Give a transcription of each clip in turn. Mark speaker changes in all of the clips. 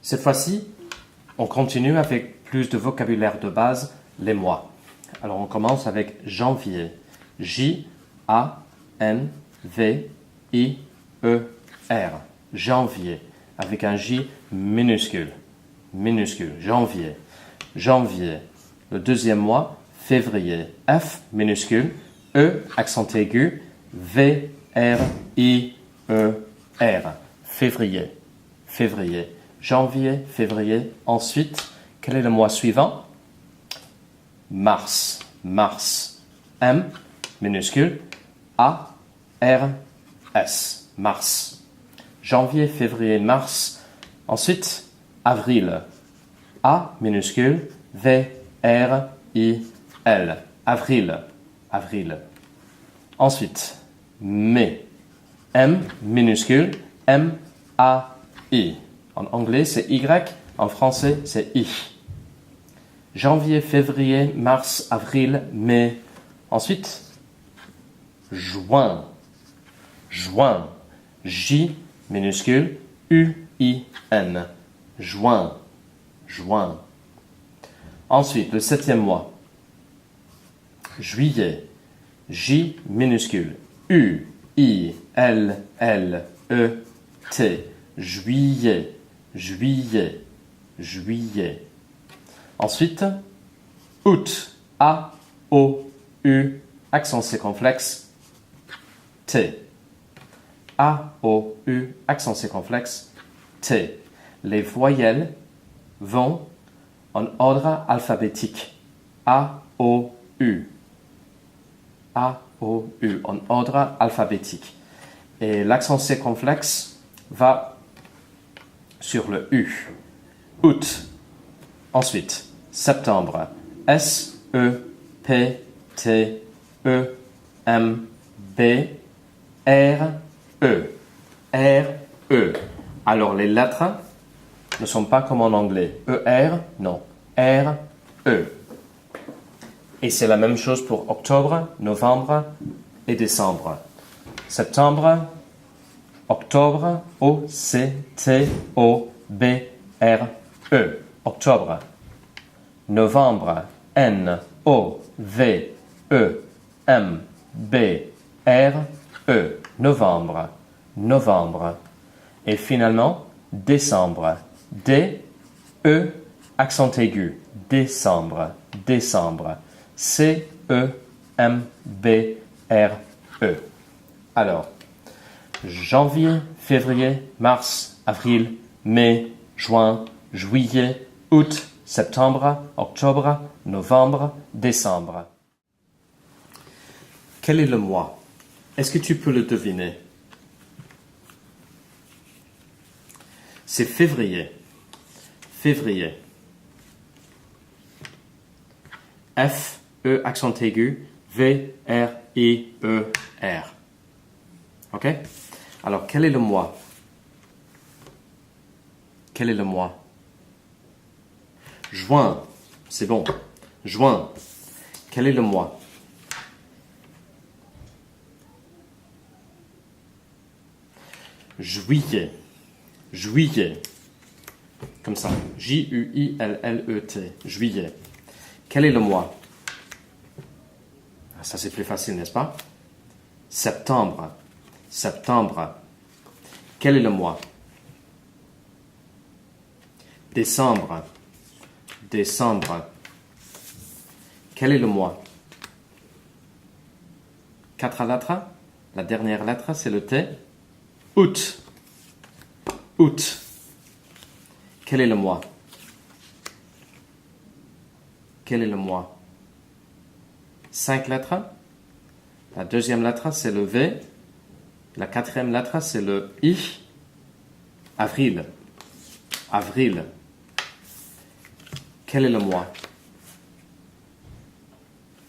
Speaker 1: Cette fois-ci, on continue avec plus de vocabulaire de base, les mois. Alors on commence avec janvier. J-A-N-V-I-E-R. Janvier. Avec un J minuscule. Minuscule. Janvier. Janvier. Le deuxième mois, février. F minuscule. E accent aigu. V-R-I-E-R. Février. Février. Janvier, février. Ensuite, quel est le mois suivant? Mars. Mars. M minuscule. A-R-S. Mars. Janvier, février, mars. Ensuite, avril. A minuscule. V-R-I-L. Avril. Avril. Ensuite, mai. M minuscule. M-A-I. En anglais, c'est Y. En français, c'est I. Janvier, février, mars, avril, mai. Ensuite, juin. Juin. J minuscule. U-I-N. Juin. Juin. Ensuite, le septième mois. Juillet. J minuscule. U-I-L-L-E-T. Juillet. Juillet. Juillet. Ensuite, août. A-O-U. Accent circonflexe. T. A-O-U. Accent circonflexe. T. Les voyelles vont en ordre alphabétique. A-O-U. A-O-U. En ordre alphabétique. Et l'accent circonflexe va sur le U. Août. Ensuite, septembre. S-E-P-T-E-M-B-R-E. R-E. Alors, les lettres ne sont pas comme en anglais. E-R, non. R-E. Et c'est la même chose pour octobre, novembre et décembre. Septembre, octobre, O-C-T-O-B-R-E. Octobre. Novembre, N-O-V-E-M-B-R-E. Novembre. Novembre. Et finalement, décembre. D-E, accent aigu. Décembre. Décembre. C-E-M-B-R-E. Alors, janvier, février, mars, avril, mai, juin, juillet, août, septembre, octobre, novembre, décembre. Quel est le mois? Est-ce que tu peux le deviner? C'est février. Février. F, E, accent aigu, V, R, I, E, R. OK? Alors, quel est le mois? Quel est le mois? Juin. C'est bon. Juin. Quel est le mois? Juillet. Juillet. Comme ça. J-U-I-L-L-E-T. Juillet. Quel est le mois? Ça, c'est plus facile, n'est-ce pas? Septembre. Septembre. Quel est le mois? Décembre. Décembre. Quel est le mois? 4 lettres. La dernière lettre, c'est le T. Août. Août. Quel est le mois? Quel est le mois? 5 lettres. La deuxième lettre, c'est le V. La quatrième lettre, c'est le I. Avril. Avril. Quel est le mois?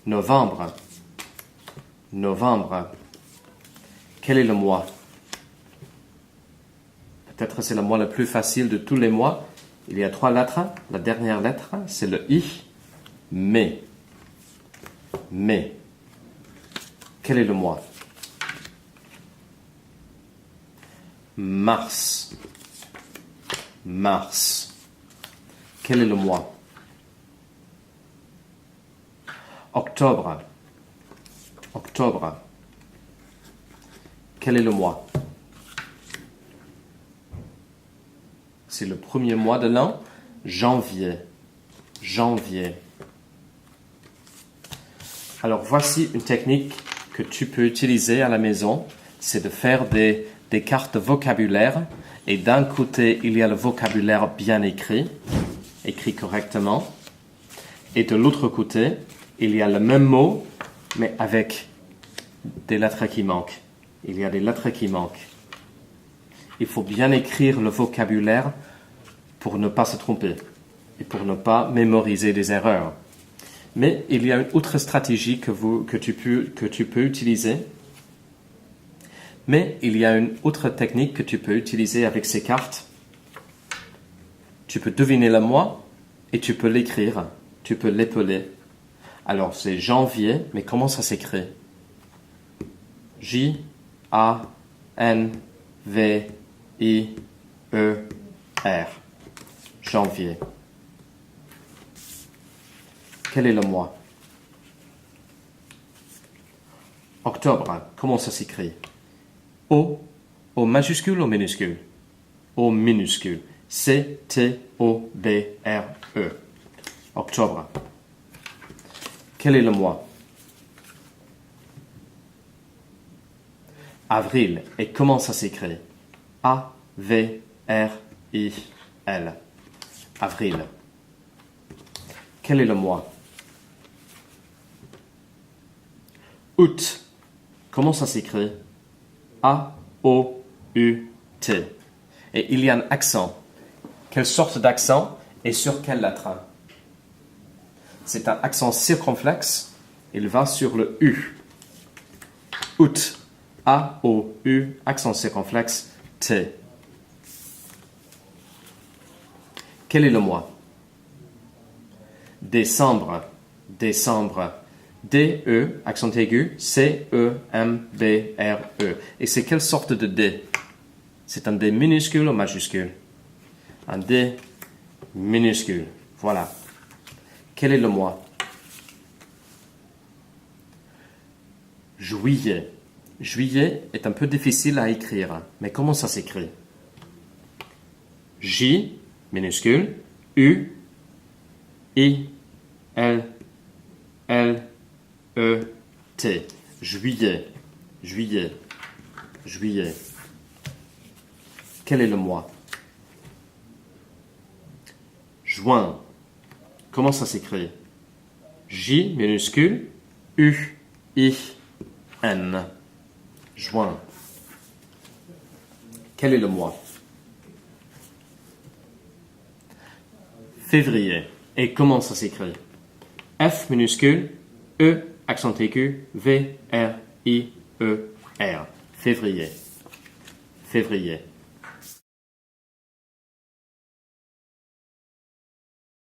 Speaker 1: Novembre. Novembre. Quel est le mois? Peut-être c'est le mois le plus facile de tous les mois. Il y a 3 lettres. La dernière lettre, c'est le I. Mai. Mai. Quel est le mois? Mars. Mars. Quel est le mois? Octobre. Octobre. Quel est le mois? C'est le premier mois de l'an. Janvier. Janvier. Alors voici une technique que tu peux utiliser à la maison. C'est de faire des cartes de vocabulaire. Et d'un côté, il y a le vocabulaire bien écrit correctement. Et de l'autre côté, il y a le même mot, mais avec des lettres qui manquent. Il y a des lettres qui manquent. Il faut bien écrire le vocabulaire pour ne pas se tromper et pour ne pas mémoriser des erreurs. Mais il y a une autre stratégie que tu peux utiliser. Mais il y a une autre technique que tu peux utiliser avec ces cartes. Tu peux deviner le mois et tu peux l'écrire. Tu peux l'épeler. Alors c'est janvier, mais comment ça s'écrit? J-A-N-V-I-E-R. Janvier. Quel est le mois? Octobre. Comment ça s'écrit? O majuscule ou minuscule? O minuscule. C-T-O-B-R-E. Octobre. Quel est le mois? Avril. Et comment ça s'écrit? A-V-R-I-L. Avril. Quel est le mois? Août. Comment ça s'écrit? A-O-U-T. Et il y a un accent. Quelle sorte d'accent et sur quelle lettre? C'est un accent circonflexe. Il va sur le U. Août. A-O-U, accent circonflexe, T. Quel est le mois? Décembre. Décembre. D-E, accent aigu, C-E-M-B-R-E. Et c'est quelle sorte de D? C'est un D minuscule ou majuscule? Un D minuscule. Voilà. Quel est le mois? Juillet. Juillet est un peu difficile à écrire, mais comment ça s'écrit? J, minuscule, U, I, L, L, E, T. Juillet, juillet, juillet. Quel est le mois? Juin. Comment ça s'écrit? J, minuscule, U, I, N. Juin. Quel est le mois? Février. Et comment ça s'écrit? F minuscule, E accent aigu, V, R, I, E, R. Février. Février.